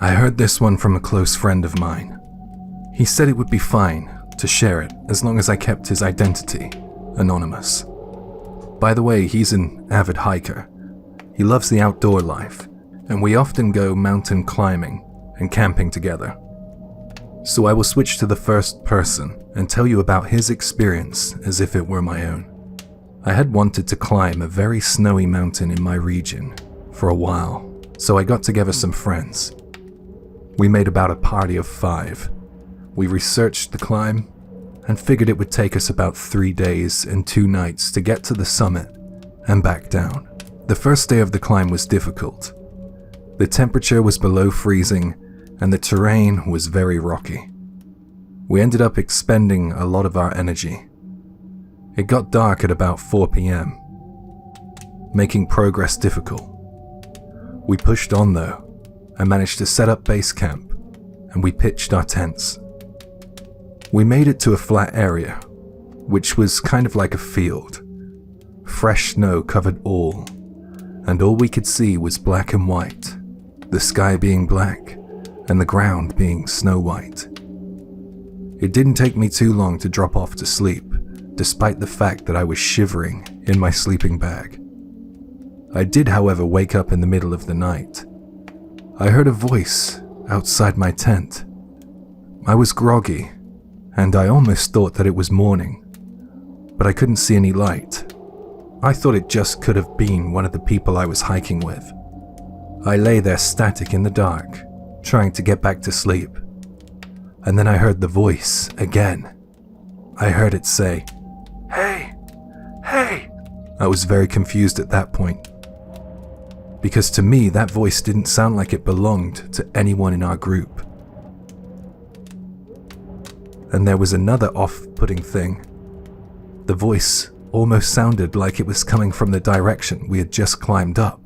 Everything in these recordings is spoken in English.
I heard this one from a close friend of mine. He said it would be fine to share it as long as I kept his identity anonymous. By the way, he's an avid hiker. He loves the outdoor life, and we often go mountain climbing and camping together. So I will switch to the first person and tell you about his experience as if it were my own. I had wanted to climb a very snowy mountain in my region for a while, so I got together some friends. We made about a party of 5. We researched the climb and figured it would take us about 3 days and 2 nights to get to the summit and back down. The first day of the climb was difficult. The temperature was below freezing and the terrain was very rocky. We ended up expending a lot of our energy. It got dark at about 4 p.m., making progress difficult. We pushed on though and managed to set up base camp, and we pitched our tents. We made it to a flat area, which was kind of like a field. Fresh snow covered all, and all we could see was black and white, the sky being black and the ground being snow white. It didn't take me too long to drop off to sleep, despite the fact that I was shivering in my sleeping bag. I did, however, wake up in the middle of the night. I heard a voice outside my tent. I was groggy, and I almost thought that it was morning, but I couldn't see any light. I thought it just could have been one of the people I was hiking with. I lay there static in the dark, trying to get back to sleep. And then I heard the voice again. I heard it say, "Hey, hey." I was very confused at that point, because to me that voice didn't sound like it belonged to anyone in our group. And there was another off-putting thing. The voice almost sounded like it was coming from the direction we had just climbed up.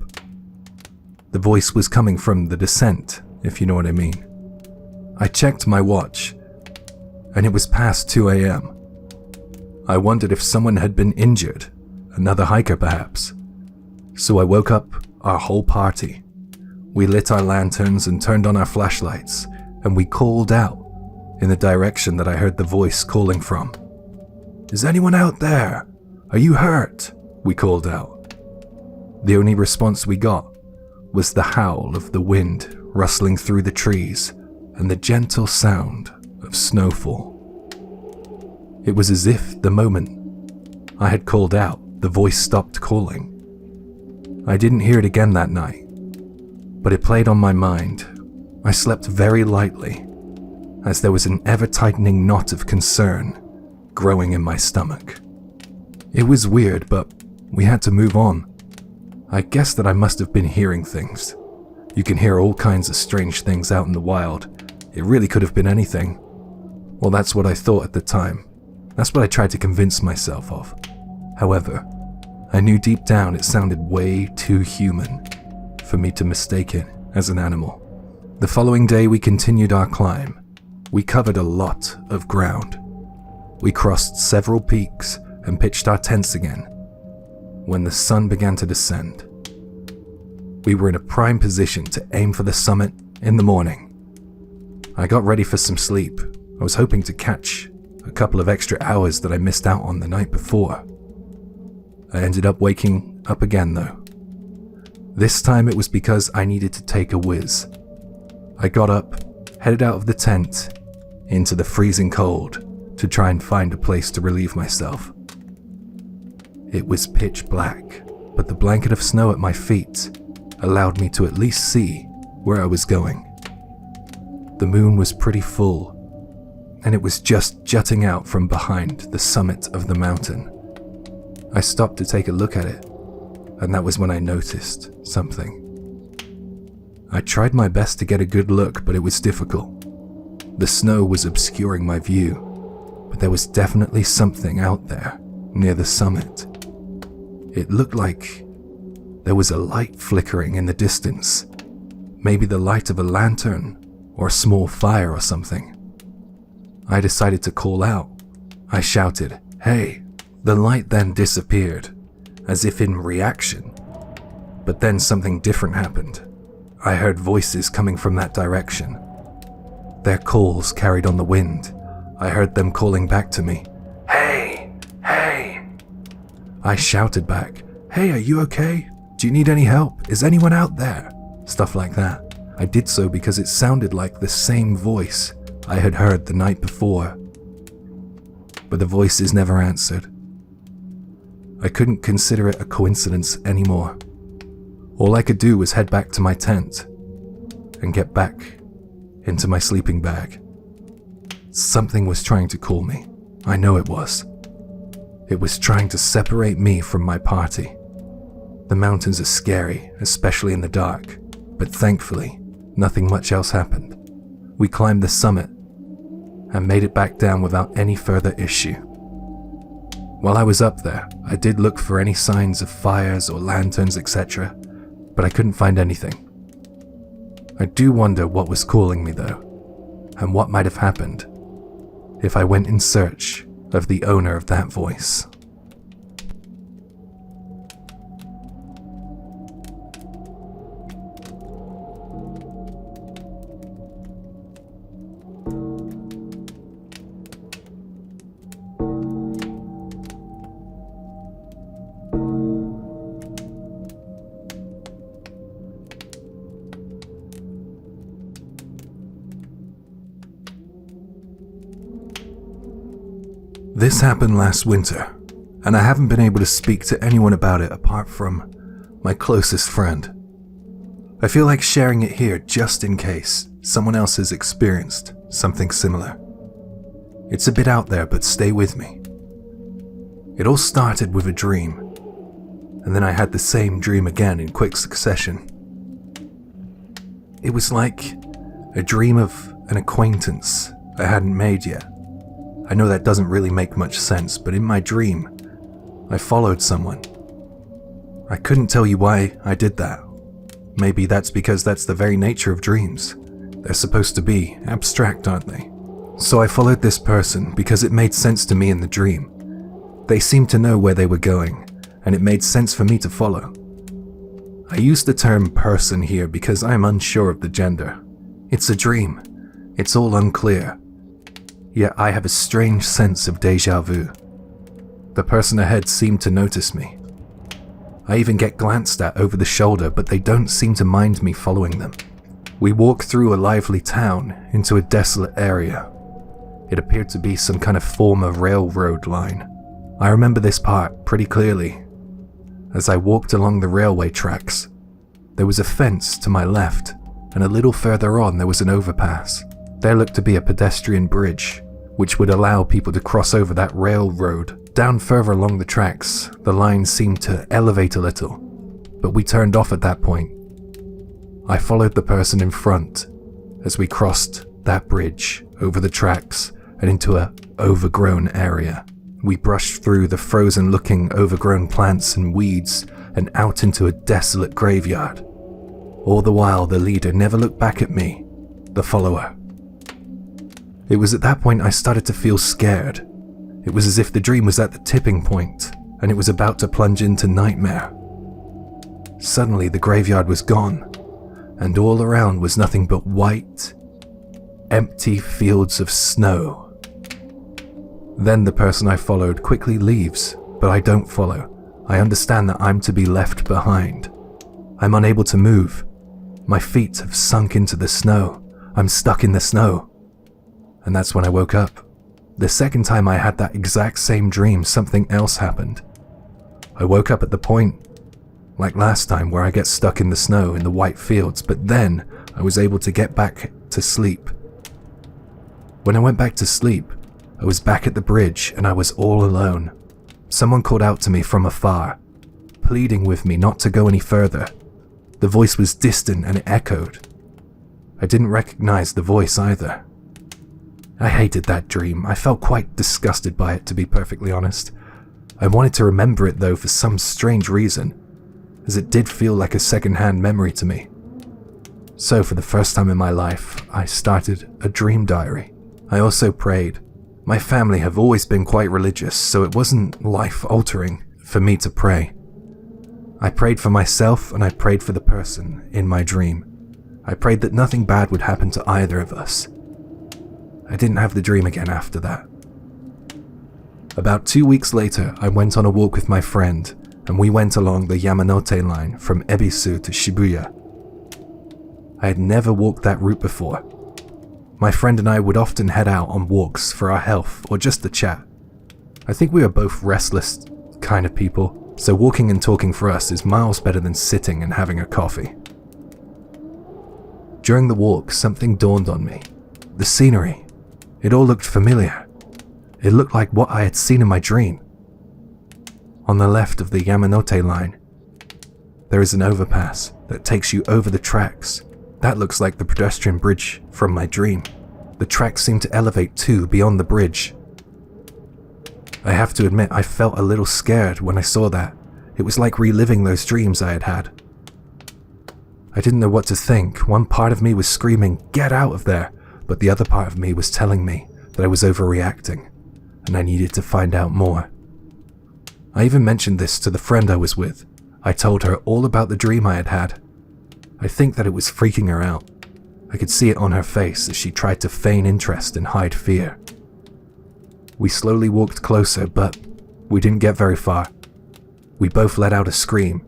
The voice was coming from the descent, if you know what I mean. I checked my watch, and it was past 2 a.m. I wondered if someone had been injured, another hiker perhaps. So I woke up our whole party. We lit our lanterns and turned on our flashlights, and we called out in the direction that I heard the voice calling from. "Is anyone out there? Are you hurt?" we called out. The only response we got was the howl of the wind rustling through the trees and the gentle sound of snowfall. It was as if the moment I had called out, the voice stopped calling. I didn't hear it again that night, but it played on my mind. I slept very lightly, as there was an ever-tightening knot of concern growing in my stomach. It was weird, but we had to move on. I guess that I must have been hearing things. You can hear all kinds of strange things out in the wild. It really could have been anything. Well, that's what I thought at the time. That's what I tried to convince myself of. However, I knew deep down it sounded way too human for me to mistake it as an animal. The following day we continued our climb. We covered a lot of ground. We crossed several peaks and pitched our tents again when the sun began to descend. We were in a prime position to aim for the summit in the morning. I got ready for some sleep. I was hoping to catch a couple of extra hours that I missed out on the night before. I ended up waking up again though. This time it was because I needed to take a whiz. I got up, headed out of the tent, into the freezing cold to try and find a place to relieve myself. It was pitch black, but the blanket of snow at my feet allowed me to at least see where I was going. The moon was pretty full, and it was just jutting out from behind the summit of the mountain. I stopped to take a look at it, and that was when I noticed something. I tried my best to get a good look, but it was difficult. The snow was obscuring my view, but there was definitely something out there near the summit. It looked like there was a light flickering in the distance, maybe the light of a lantern or a small fire or something. I decided to call out. I shouted, "Hey!" The light then disappeared, as if in reaction. But then something different happened. I heard voices coming from that direction. Their calls carried on the wind. I heard them calling back to me. Hey! Hey! I shouted back, hey, are you okay? Do you need any help? Is anyone out there? Stuff like that. I did so because it sounded like the same voice I had heard the night before. But the voices never answered. I couldn't consider it a coincidence anymore. All I could do was head back to my tent and get back into my sleeping bag. Something was trying to call me. I know it was. It was trying to separate me from my party. The mountains are scary, especially in the dark, but thankfully, nothing much else happened. We climbed the summit and made it back down without any further issue. While I was up there, I did look for any signs of fires or lanterns, etc., but I couldn't find anything. I do wonder what was calling me though, and what might have happened if I went in search of the owner of that voice. This happened last winter, and I haven't been able to speak to anyone about it apart from my closest friend. I feel like sharing it here just in case someone else has experienced something similar. It's a bit out there, but stay with me. It all started with a dream, and then I had the same dream again in quick succession. It was like a dream of an acquaintance I hadn't made yet. I know that doesn't really make much sense, but in my dream, I followed someone. I couldn't tell you why I did that. Maybe that's because that's the very nature of dreams. They're supposed to be abstract, aren't they? So I followed this person because it made sense to me in the dream. They seemed to know where they were going, and it made sense for me to follow. I use the term person here because I am unsure of the gender. It's a dream. It's all unclear. Yet I have a strange sense of déjà vu. The person ahead seemed to notice me. I even get glanced at over the shoulder, but they don't seem to mind me following them. We walk through a lively town into a desolate area. It appeared to be some kind of former railroad line. I remember this part pretty clearly. As I walked along the railway tracks, there was a fence to my left, and a little further on there was an overpass. There looked to be a pedestrian bridge, which would allow people to cross over that railroad. Down further along the tracks, the line seemed to elevate a little, but we turned off at that point. I followed the person in front as we crossed that bridge over the tracks and into an overgrown area. We brushed through the frozen-looking overgrown plants and weeds and out into a desolate graveyard. All the while, the leader never looked back at me, the follower. It was at that point I started to feel scared. It was as if the dream was at the tipping point, and it was about to plunge into nightmare. Suddenly the graveyard was gone, and all around was nothing but white, empty fields of snow. Then the person I followed quickly leaves, but I don't follow. I understand that I'm to be left behind. I'm unable to move. My feet have sunk into the snow. I'm stuck in the snow. And that's when I woke up. The second time I had that exact same dream, something else happened. I woke up at the point, like last time, where I get stuck in the snow in the white fields, but then I was able to get back to sleep. When I went back to sleep, I was back at the bridge and I was all alone. Someone called out to me from afar, pleading with me not to go any further. The voice was distant and it echoed. I didn't recognize the voice either. I hated that dream. I felt quite disgusted by it, to be perfectly honest. I wanted to remember it though for some strange reason, as it did feel like a second-hand memory to me. So for the first time in my life, I started a dream diary. I also prayed. My family have always been quite religious, so it wasn't life-altering for me to pray. I prayed for myself and I prayed for the person in my dream. I prayed that nothing bad would happen to either of us. I didn't have the dream again after that. About 2 weeks later, I went on a walk with my friend, and we went along the Yamanote line from Ebisu to Shibuya. I had never walked that route before. My friend and I would often head out on walks for our health or just to chat. I think we are both restless kind of people, so walking and talking for us is miles better than sitting and having a coffee. During the walk, something dawned on me. The scenery. It all looked familiar. It looked like what I had seen in my dream. On the left of the Yamanote line, there is an overpass that takes you over the tracks. That looks like the pedestrian bridge from my dream. The tracks seem to elevate too beyond the bridge. I have to admit, I felt a little scared when I saw that. It was like reliving those dreams I had had. I didn't know what to think. One part of me was screaming, "Get out of there!" But the other part of me was telling me that I was overreacting, and I needed to find out more. I even mentioned this to the friend I was with. I told her all about the dream I had had. I think that it was freaking her out. I could see it on her face as she tried to feign interest and hide fear. We slowly walked closer, but we didn't get very far. We both let out a scream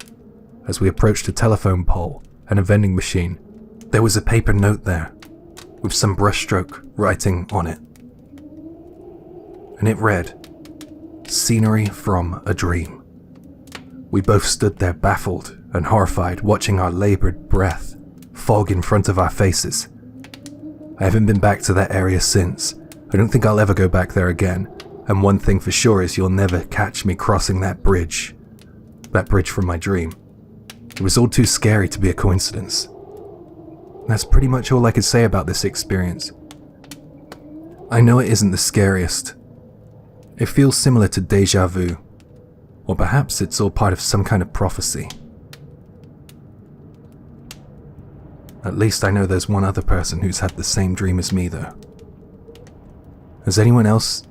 as we approached a telephone pole and a vending machine. There was a paper note there with some brushstroke writing on it. And it read, "Scenery from a dream." We both stood there baffled and horrified, watching our labored breath fog in front of our faces. I haven't been back to that area since. I don't think I'll ever go back there again, and one thing for sure is you'll never catch me crossing that bridge from my dream. It was all too scary to be a coincidence. That's pretty much all I could say about this experience. I know it isn't the scariest. It feels similar to déjà vu, or perhaps it's all part of some kind of prophecy. At least I know there's one other person who's had the same dream as me, though. Has anyone else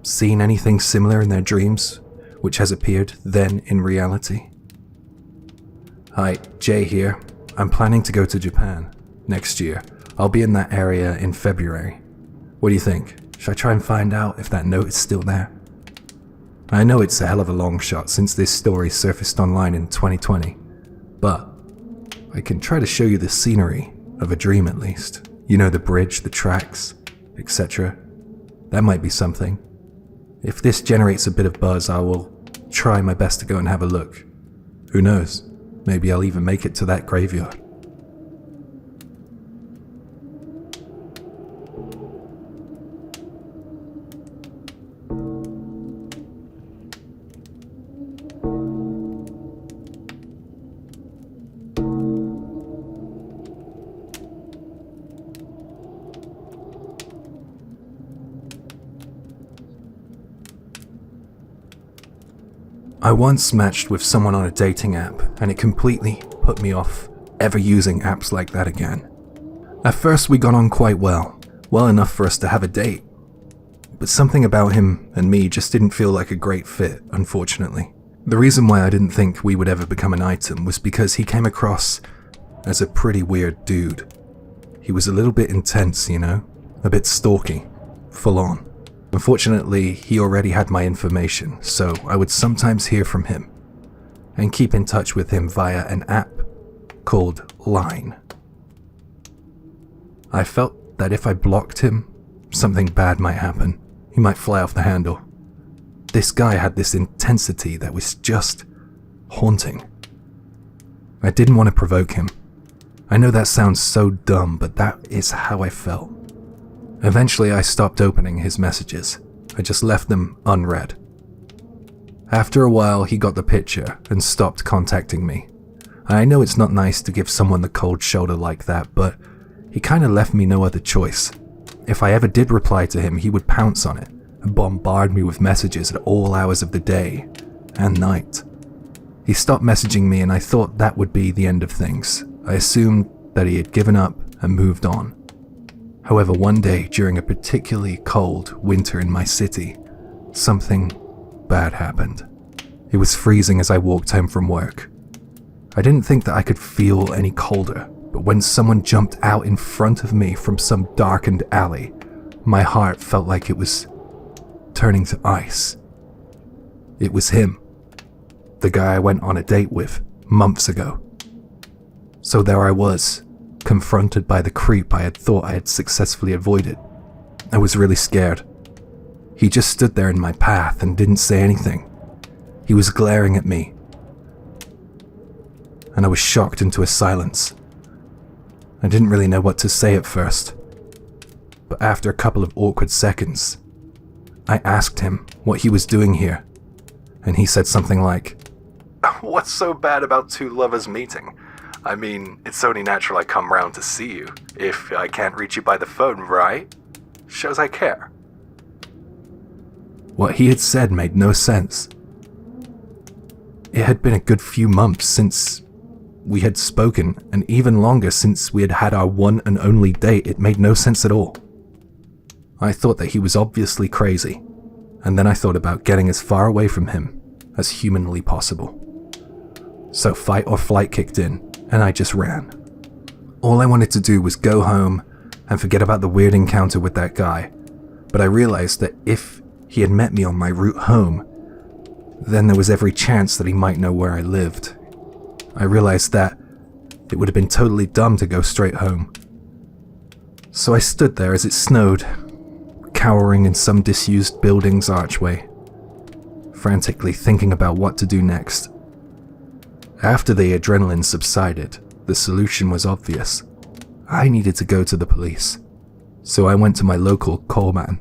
seen anything similar in their dreams, which has appeared then in reality? Hi, Jay here. I'm planning to go to Japan next year. I'll be in that area in February. What do you think? Should I try and find out if that note is still there? I know it's a hell of a long shot since this story surfaced online in 2020, but I can try to show you the scenery of a dream at least. You know, the bridge, the tracks, etc. That might be something. If this generates a bit of buzz, I will try my best to go and have a look. Who knows? Maybe I'll even make it to that graveyard. I once matched with someone on a dating app, and it completely put me off ever using apps like that again. At first we got on quite well enough for us to have a date. But something about him and me just didn't feel like a great fit, unfortunately. The reason why I didn't think we would ever become an item was because he came across as a pretty weird dude. He was a little bit intense, you know? A bit stalky. Full on. Unfortunately, he already had my information, so I would sometimes hear from him and keep in touch with him via an app called Line. I felt that if I blocked him, something bad might happen. He might fly off the handle. This guy had this intensity that was just haunting. I didn't want to provoke him. I know that sounds so dumb, but that is how I felt. Eventually, I stopped opening his messages. I just left them unread. After a while, he got the picture and stopped contacting me. I know it's not nice to give someone the cold shoulder like that, but he kind of left me no other choice. If I ever did reply to him, he would pounce on it and bombard me with messages at all hours of the day and night. He stopped messaging me, and I thought that would be the end of things. I assumed that he had given up and moved on. However, one day during a particularly cold winter in my city, something bad happened. It was freezing as I walked home from work. I didn't think that I could feel any colder, but when someone jumped out in front of me from some darkened alley, my heart felt like it was turning to ice. It was him, the guy I went on a date with months ago. So there I was, confronted by the creep I had thought I had successfully avoided. I was really scared. He just stood there in my path and didn't say anything. He was glaring at me, and I was shocked into a silence. I didn't really know what to say at first, but after a couple of awkward seconds, I asked him what he was doing here, and he said something like, "What's so bad about two lovers meeting? I mean, it's only natural I come round to see you, if I can't reach you by the phone, right? Shows I care." What he had said made no sense. It had been a good few months since we had spoken, and even longer since we had had our one and only date. It made no sense at all. I thought that he was obviously crazy, and then I thought about getting as far away from him as humanly possible. So fight or flight kicked in, and I just ran. All I wanted to do was go home and forget about the weird encounter with that guy, but I realized that if he had met me on my route home, then there was every chance that he might know where I lived. I realized that it would have been totally dumb to go straight home. So I stood there as it snowed, cowering in some disused building's archway, frantically thinking about what to do next. After the adrenaline subsided, the solution was obvious. I needed to go to the police. So I went to my local coalman.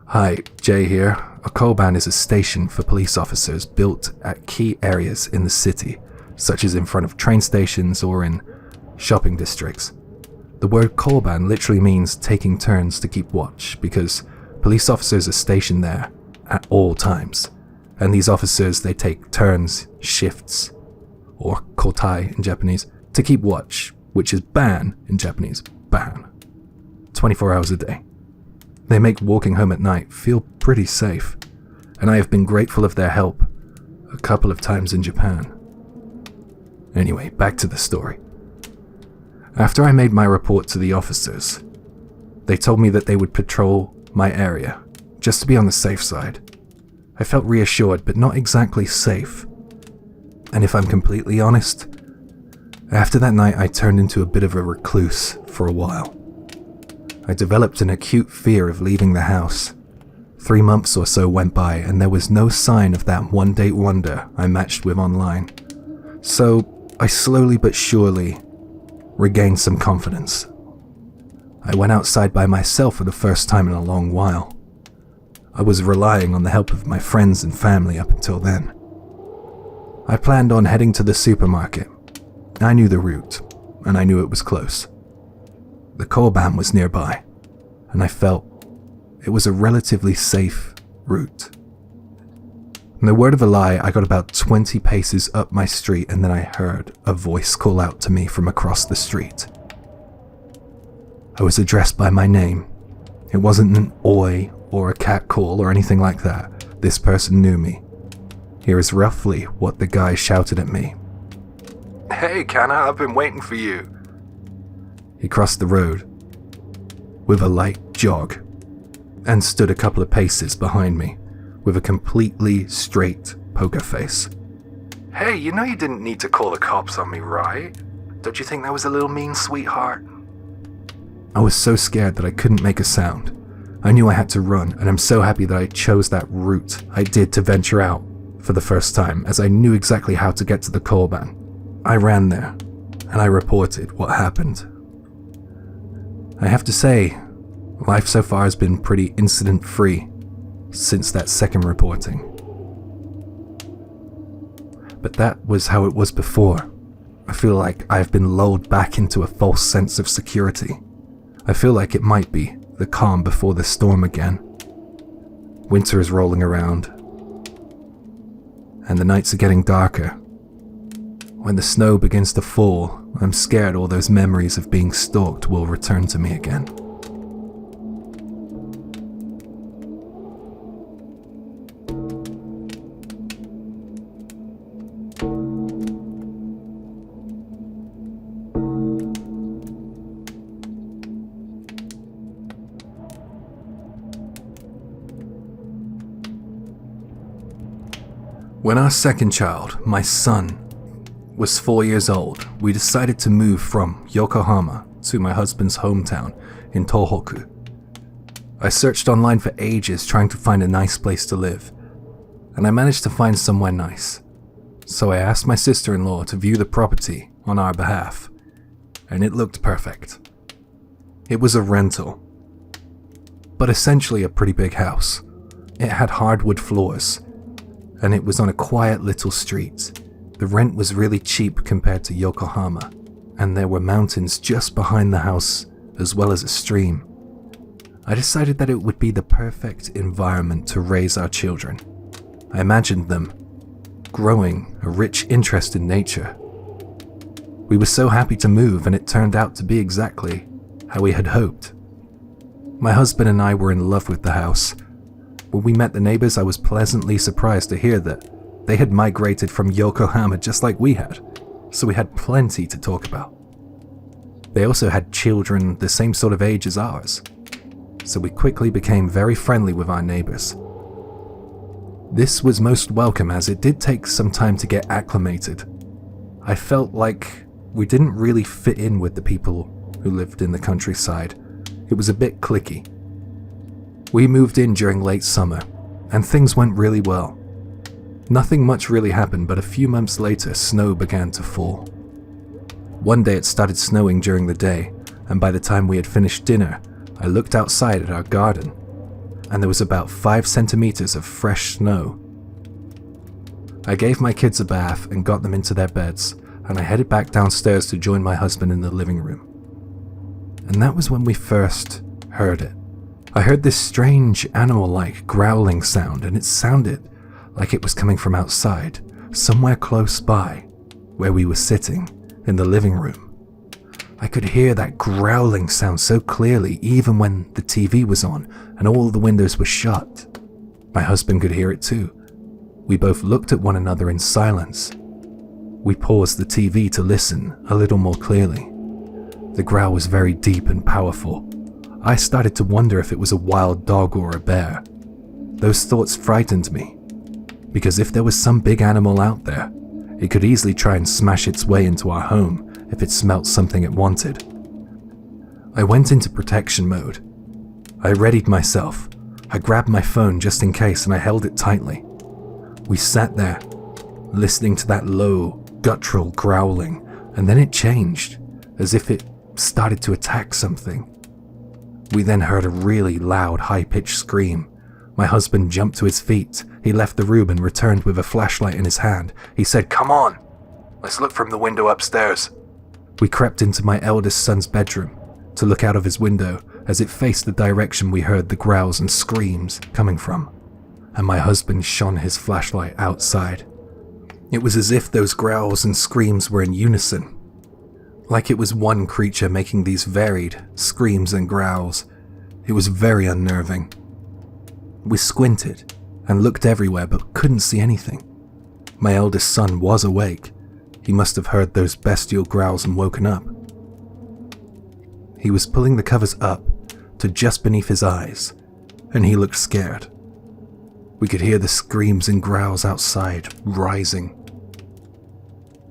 "Hi, Jay here. A coalman is a station for police officers built at key areas in the city, such as in front of train stations or in shopping districts. The word coalman literally means taking turns to keep watch, because police officers are stationed there at all times, and these officers, they take turns, shifts, or kotai in Japanese, to keep watch, which is ban in Japanese, ban, 24 hours a day. They make walking home at night feel pretty safe, and I have been grateful of their help a couple of times in Japan. Anyway, back to the story. After I made my report to the officers, they told me that they would patrol my area, just to be on the safe side. I felt reassured, but not exactly safe. And if I'm completely honest, after that night I turned into a bit of a recluse for a while. I developed an acute fear of leaving the house. 3 months or so went by, and there was no sign of that one-date wonder I matched with online. So I slowly but surely regained some confidence. I went outside by myself for the first time in a long while. I was relying on the help of my friends and family up until then. I planned on heading to the supermarket. I knew the route, and I knew it was close. The coalban was nearby, and I felt it was a relatively safe route. In the word of a lie, I got about 20 paces up my street, and then I heard a voice call out to me from across the street. I was addressed by my name. It wasn't an oi or a cat call or anything like that. This person knew me. Here is roughly what the guy shouted at me. "Hey, Kana, I've been waiting for you." He crossed the road with a light jog and stood a couple of paces behind me with a completely straight poker face. "Hey, you know you didn't need to call the cops on me, right? Don't you think that was a little mean, sweetheart?" I was so scared that I couldn't make a sound. I knew I had to run, and I'm so happy that I chose that route I did to venture out for the first time, as I knew exactly how to get to the coalban. I ran there, and I reported what happened. I have to say, life so far has been pretty incident-free since that second reporting. But that was how it was before. I feel like I've been lulled back into a false sense of security. I feel like it might be the calm before the storm again. Winter is rolling around, and the nights are getting darker. When the snow begins to fall, I'm scared all those memories of being stalked will return to me again. When our second child, my son, was 4 years old, we decided to move from Yokohama to my husband's hometown in Tohoku. I searched online for ages trying to find a nice place to live, and I managed to find somewhere nice. So I asked my sister-in-law to view the property on our behalf, and it looked perfect. It was a rental, but essentially a pretty big house. It had hardwood floors, and it was on a quiet little street. The rent was really cheap compared to Yokohama, and there were mountains just behind the house as well as a stream. I decided that it would be the perfect environment to raise our children. I imagined them growing a rich interest in nature. We were so happy to move, and it turned out to be exactly how we had hoped. My husband and I were in love with the house. When we met the neighbors, I was pleasantly surprised to hear that they had migrated from Yokohama just like we had, so we had plenty to talk about. They also had children the same sort of age as ours, so we quickly became very friendly with our neighbors. This was most welcome as it did take some time to get acclimated. I felt like we didn't really fit in with the people who lived in the countryside. It was a bit cliquey. We moved in during late summer, and things went really well. Nothing much really happened, but a few months later, snow began to fall. One day it started snowing during the day, and by the time we had finished dinner, I looked outside at our garden, and there was about 5 centimeters of fresh snow. I gave my kids a bath and got them into their beds, and I headed back downstairs to join my husband in the living room. And that was when we first heard it. I heard this strange animal-like growling sound, and it sounded like it was coming from outside, somewhere close by, where we were sitting in the living room. I could hear that growling sound so clearly even when the TV was on and all the windows were shut. My husband could hear it too. We both looked at one another in silence. We paused the TV to listen a little more clearly. The growl was very deep and powerful. I started to wonder if it was a wild dog or a bear. Those thoughts frightened me, because if there was some big animal out there, it could easily try and smash its way into our home if it smelt something it wanted. I went into protection mode. I readied myself. I grabbed my phone just in case and I held it tightly. We sat there, listening to that low, guttural growling, and then it changed, as if it started to attack something. We then heard a really loud, high-pitched scream. My husband jumped to his feet. He left the room and returned with a flashlight in his hand. He said, "Come on, let's look from the window upstairs." We crept into my eldest son's bedroom to look out of his window as it faced the direction we heard the growls and screams coming from, and my husband shone his flashlight outside. It was as if those growls and screams were in unison, like it was one creature making these varied screams and growls. It was very unnerving. We squinted and looked everywhere but couldn't see anything. My eldest son was awake. He must have heard those bestial growls and woken up. He was pulling the covers up to just beneath his eyes, and he looked scared. We could hear the screams and growls outside rising.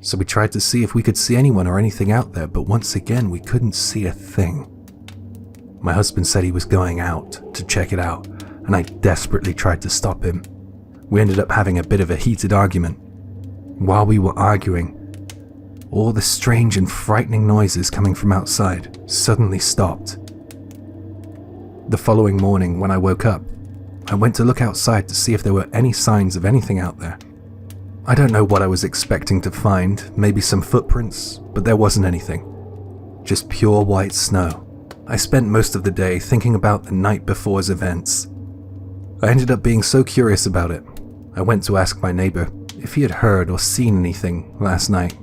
So we tried to see if we could see anyone or anything out there, but once again we couldn't see a thing. My husband said he was going out to check it out, and I desperately tried to stop him. We ended up having a bit of a heated argument. While we were arguing, all the strange and frightening noises coming from outside suddenly stopped. The following morning, when I woke up, I went to look outside to see if there were any signs of anything out there. I don't know what I was expecting to find, maybe some footprints, but there wasn't anything. Just pure white snow. I spent most of the day thinking about the night before's events. I ended up being so curious about it, I went to ask my neighbor if he had heard or seen anything last night.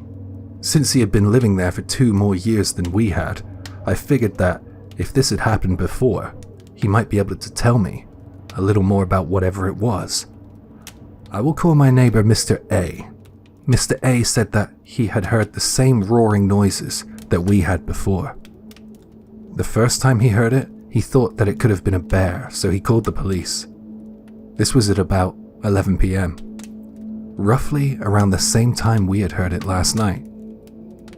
Since he had been living there for 2 more years than we had, I figured that if this had happened before, he might be able to tell me a little more about whatever it was. I will call my neighbor Mr. A. Mr. A said that he had heard the same roaring noises that we had before. The first time he heard it, he thought that it could have been a bear, so he called the police. This was at about 11 p.m. roughly around the same time we had heard it last night.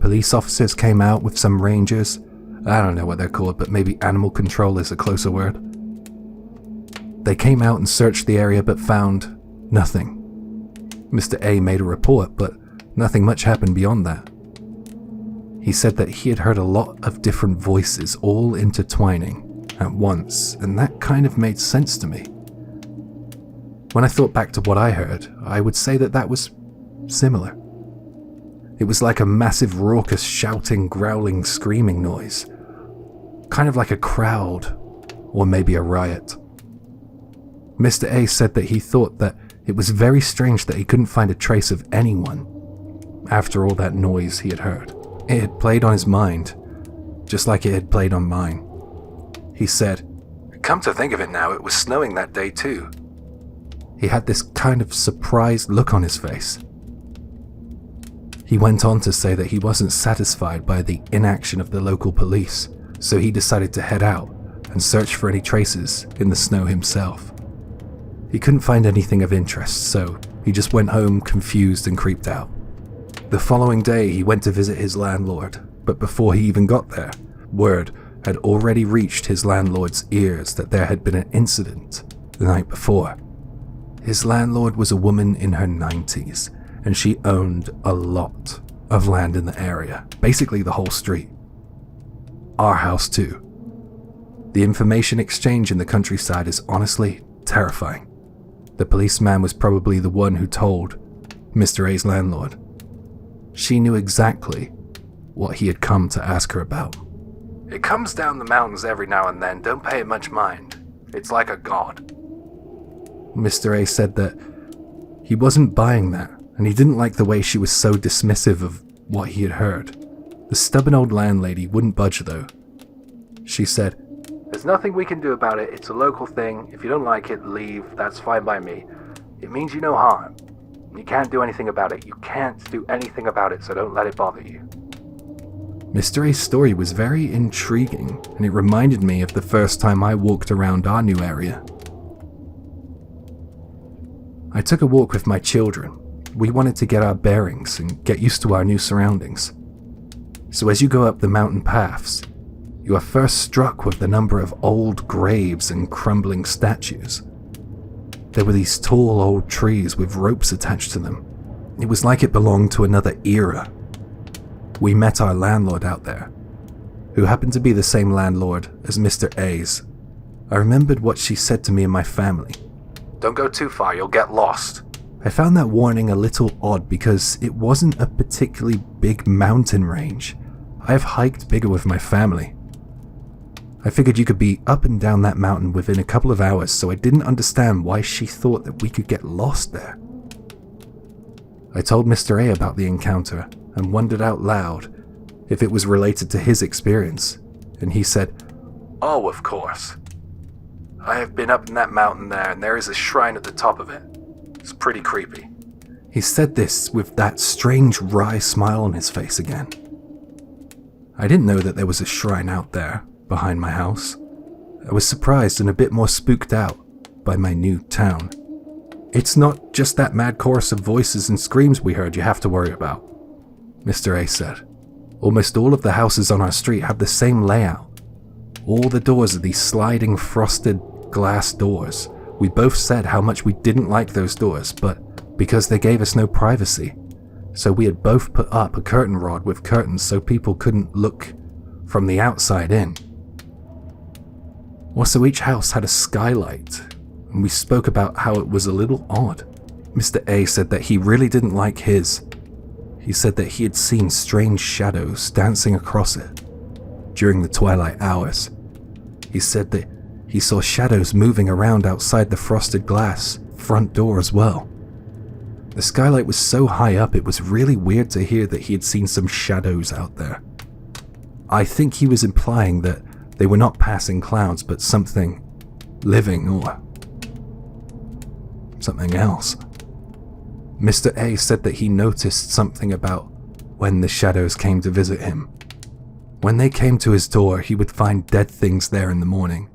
Police officers came out with some rangers. I don't know what they're called, but maybe animal control is a closer word. They came out and searched the area but found nothing. Mr. A made a report, but nothing much happened beyond that. He said that he had heard a lot of different voices all intertwining at once, and that kind of made sense to me. When I thought back to what I heard, I would say that that was similar. It was like a massive raucous shouting, growling, screaming noise. Kind of like a crowd, or maybe a riot. Mr. A said that he thought that it was very strange that he couldn't find a trace of anyone after all that noise he had heard. It had played on his mind, just like it had played on mine. He said, "Come to think of it now, it was snowing that day too." He had this kind of surprised look on his face. He went on to say that he wasn't satisfied by the inaction of the local police, so he decided to head out and search for any traces in the snow himself. He couldn't find anything of interest, so he just went home confused and creeped out. The following day, he went to visit his landlord, but before he even got there, word had already reached his landlord's ears that there had been an incident the night before. His landlord was a woman in her 90s, and she owned a lot of land in the area, basically the whole street. Our house too. The information exchange in the countryside is honestly terrifying. The policeman was probably the one who told Mr. A's landlord. She knew exactly what he had come to ask her about. "It comes down the mountains every now and then, don't pay it much mind. It's like a god." Mr. A said that he wasn't buying that, and he didn't like the way she was so dismissive of what he had heard. The stubborn old landlady wouldn't budge though. She said, "There's nothing we can do about it, it's a local thing. If you don't like it, leave, that's fine by me. It means you no harm. You can't do anything about it. You can't do anything about it, so don't let it bother you." Mr. A's story was very intriguing, and it reminded me of the first time I walked around our new area. I took a walk with my children. We wanted to get our bearings and get used to our new surroundings. So as you go up the mountain paths, you are first struck with the number of old graves and crumbling statues. There were these tall old trees with ropes attached to them. It was like it belonged to another era. We met our landlord out there, who happened to be the same landlord as Mr. A's. I remembered what she said to me and my family. "Don't go too far, you'll get lost." I found that warning a little odd because it wasn't a particularly big mountain range. I have hiked bigger with my family. I figured you could be up and down that mountain within a couple of hours, so I didn't understand why she thought that we could get lost there. I told Mr. A about the encounter and wondered out loud if it was related to his experience, and he said, "Oh, of course. I have been up in that mountain there, and there is a shrine at the top of it. It's pretty creepy." He said this with that strange wry smile on his face again. I didn't know that there was a shrine out there behind my house. I was surprised and a bit more spooked out by my new town. "It's not just that mad chorus of voices and screams we heard you have to worry about," Mr. A said. "Almost all of the houses on our street have the same layout. All the doors are these sliding frosted glass doors. We both said how much we didn't like those doors, but because they gave us no privacy. So we had both put up a curtain rod with curtains so people couldn't look from the outside in. Also, each house had a skylight, and we spoke about how it was a little odd. Mr. A said that he really didn't like his. He said that he had seen strange shadows dancing across it during the twilight hours. He said that he saw shadows moving around outside the frosted glass front door as well. The skylight was so high up it was really weird to hear that he had seen some shadows out there. I think he was implying that they were not passing clouds but something living or something else. Mr. A said that he noticed something about when the shadows came to visit him. When they came to his door, he would find dead things there in the morning.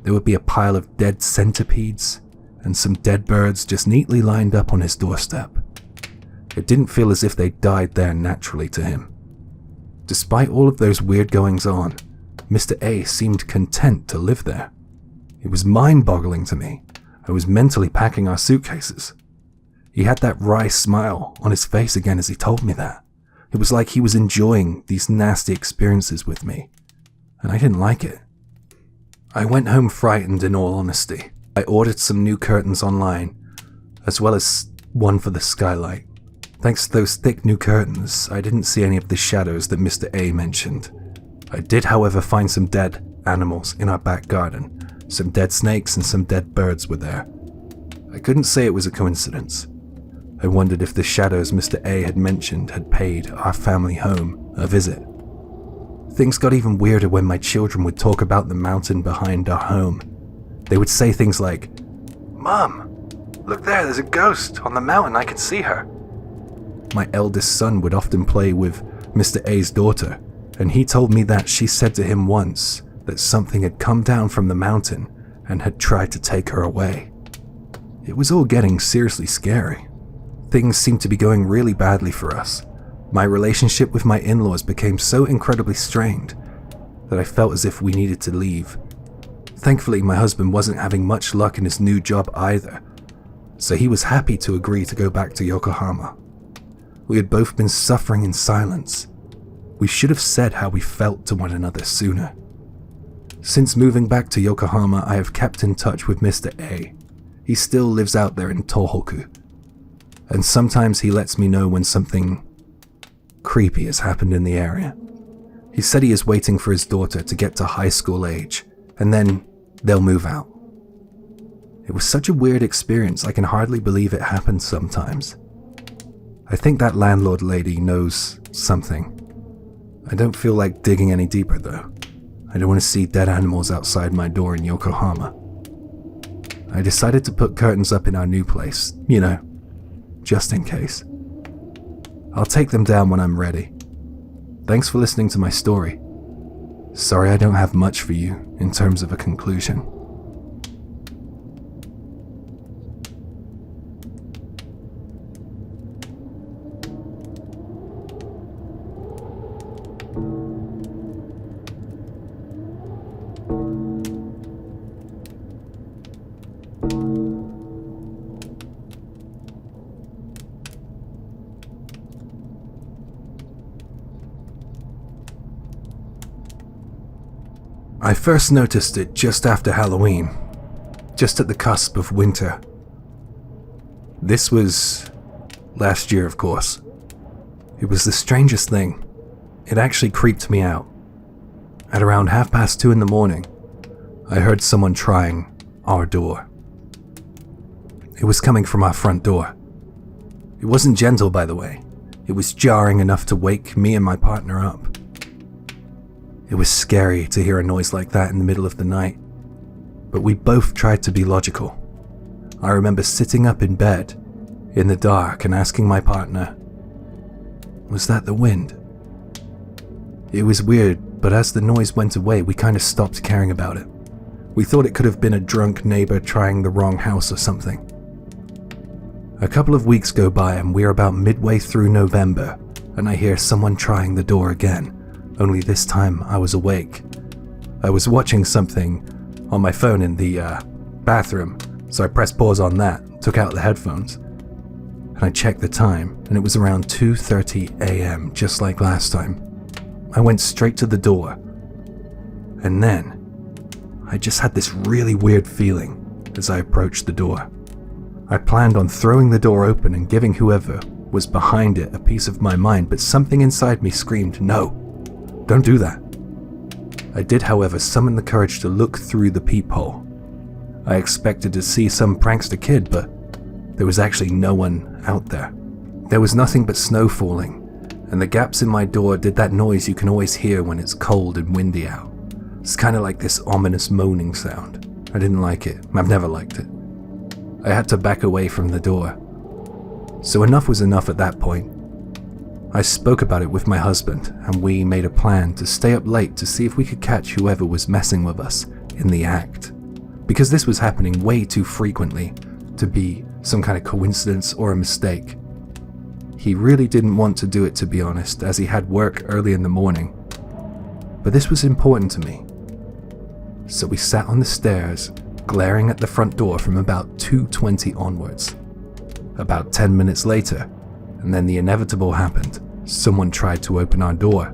There would be a pile of dead centipedes and some dead birds just neatly lined up on his doorstep. It didn't feel as if they died there naturally to him. Despite all of those weird goings-on, Mr. A seemed content to live there. It was mind-boggling to me. I was mentally packing our suitcases. He had that wry smile on his face again as he told me that. It was like he was enjoying these nasty experiences with me, and I didn't like it. I went home frightened, in all honesty. I ordered some new curtains online, as well as one for the skylight. Thanks to those thick new curtains, I didn't see any of the shadows that Mr. A mentioned. I did, however, find some dead animals in our back garden. Some dead snakes and some dead birds were there. I couldn't say it was a coincidence. I wondered if the shadows Mr. A had mentioned had paid our family home a visit. Things got even weirder when my children would talk about the mountain behind our home. They would say things like, "Mom, look there's a ghost on the mountain, I can see her." My eldest son would often play with Mr. A's daughter, and he told me that she said to him once that something had come down from the mountain and had tried to take her away. It was all getting seriously scary. Things seemed to be going really badly for us. My relationship with my in-laws became so incredibly strained that I felt as if we needed to leave. Thankfully, my husband wasn't having much luck in his new job either, so he was happy to agree to go back to Yokohama. We had both been suffering in silence. We should have said how we felt to one another sooner. Since moving back to Yokohama, I have kept in touch with Mr. A. He still lives out there in Tohoku, and sometimes he lets me know when something creepy has happened in the area. He said he is waiting for his daughter to get to high school age, and then they'll move out. It was such a weird experience, I can hardly believe it happened sometimes. I think that landlord lady knows something. I don't feel like digging any deeper though. I don't want to see dead animals outside my door in Yokohama. I decided to put curtains up in our new place, just in case. I'll take them down when I'm ready. Thanks for listening to my story. Sorry I don't have much for you in terms of a conclusion. I first noticed it just after Halloween, just at the cusp of winter. This was last year, of course. It was the strangest thing. It actually creeped me out. At around 2:30 in the morning, I heard someone trying our door. It was coming from our front door. It wasn't gentle, by the way. It was jarring enough to wake me and my partner up. It was scary to hear a noise like that in the middle of the night, but we both tried to be logical. I remember sitting up in bed, in the dark, and asking my partner, "Was that the wind?" It was weird, but as the noise went away, we kind of stopped caring about it. We thought it could have been a drunk neighbor trying the wrong house or something. A couple of weeks go by and we're about midway through November, and I hear someone trying the door again. Only this time I was awake. I was watching something on my phone in the bathroom, so I pressed pause on that, took out the headphones, and I checked the time, and it was around 2:30 a.m., just like last time. I went straight to the door, and then I just had this really weird feeling as I approached the door. I planned on throwing the door open and giving whoever was behind it a piece of my mind, but something inside me screamed, "No, don't do that." I did, however, summon the courage to look through the peephole. I expected to see some prankster kid, but there was actually no one out there. There was nothing but snow falling, and the gaps in my door did that noise you can always hear when it's cold and windy out. It's kind of like this ominous moaning sound. I didn't like it. I've never liked it. I had to back away from the door. So enough was enough at that point. I spoke about it with my husband, and we made a plan to stay up late to see if we could catch whoever was messing with us in the act. Because this was happening way too frequently to be some kind of coincidence or a mistake. He really didn't want to do it, to be honest, as he had work early in the morning. But this was important to me. So we sat on the stairs, glaring at the front door from about 2:20 onwards. About 10 minutes later, and then the inevitable happened. Someone tried to open our door.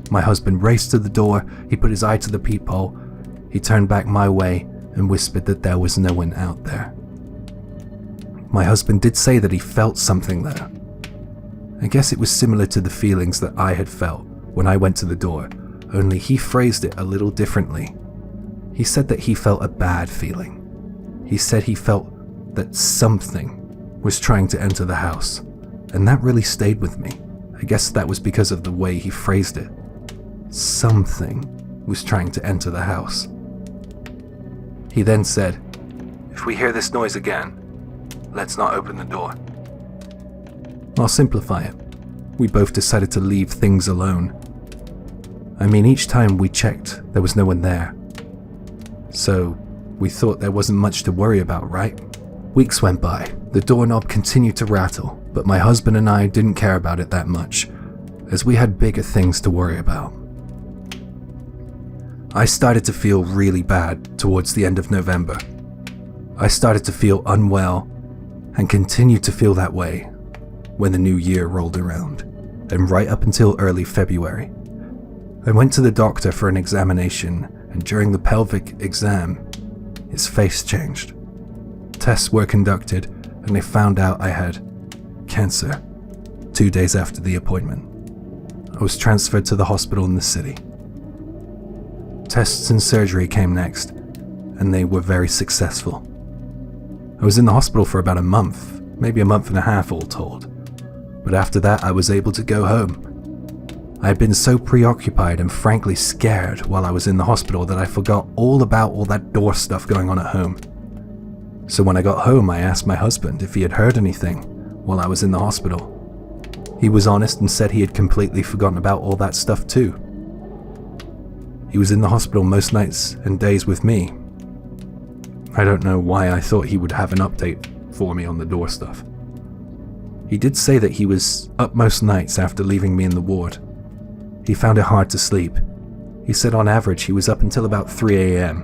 My husband raced to the door, he put his eye to the peephole, he turned back my way and whispered that there was no one out there. My husband did say that he felt something there. I guess it was similar to the feelings that I had felt when I went to the door, only he phrased it a little differently. He said that he felt a bad feeling. He said he felt that something was trying to enter the house, and that really stayed with me. I guess that was because of the way he phrased it. Something was trying to enter the house. He then said, "If we hear this noise again, let's not open the door." I'll simplify it. We both decided to leave things alone. I mean, each time we checked, there was no one there. So, we thought there wasn't much to worry about, right? Weeks went by. The doorknob continued to rattle, but my husband and I didn't care about it that much, as we had bigger things to worry about. I started to feel really bad towards the end of November. I started to feel unwell and continued to feel that way when the new year rolled around, and right up until early February. I went to the doctor for an examination, and during the pelvic exam, his face changed. Tests were conducted, and they found out I had cancer 2 days after the appointment. I was transferred to the hospital in the city. Tests and surgery came next, and they were very successful. I was in the hospital for about a month, maybe a month and a half all told, but after that I was able to go home. I had been so preoccupied and frankly scared while I was in the hospital that I forgot all about all that door stuff going on at home. So when I got home, I asked my husband if he had heard anything while I was in the hospital. He was honest and said he had completely forgotten about all that stuff too. He was in the hospital most nights and days with me. I don't know why I thought he would have an update for me on the door stuff. He did say that he was up most nights after leaving me in the ward. He found it hard to sleep. He said on average he was up until about 3 a.m.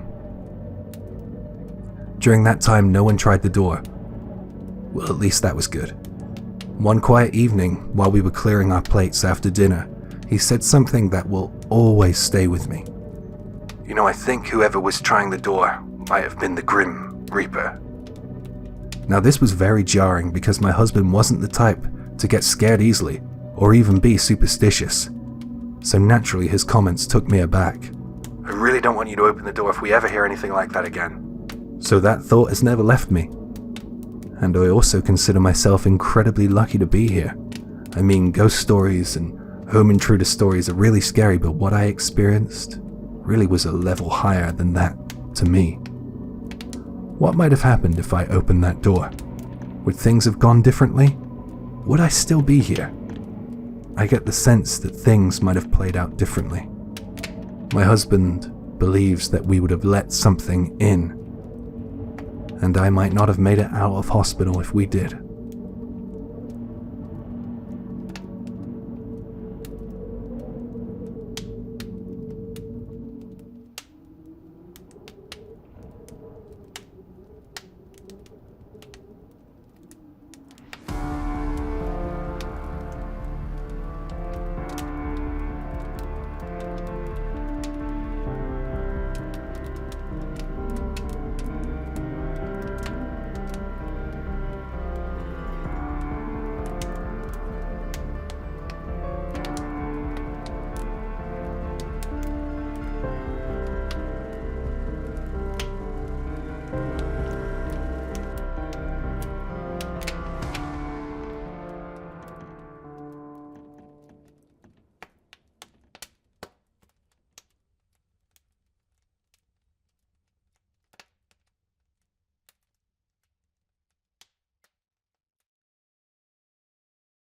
During that time, no one tried the door. Well, at least that was good. One quiet evening, while we were clearing our plates after dinner, he said something that will always stay with me. "You know, I think whoever was trying the door might have been the Grim Reaper." Now this was very jarring because my husband wasn't the type to get scared easily or even be superstitious. So naturally his comments took me aback. "I really don't want you to open the door if we ever hear anything like that again." So that thought has never left me. And I also consider myself incredibly lucky to be here. I mean, ghost stories and home intruder stories are really scary, but what I experienced really was a level higher than that to me. What might have happened if I opened that door? Would things have gone differently? Would I still be here? I get the sense that things might have played out differently. My husband believes that we would have let something in, and I might not have made it out of hospital if we did.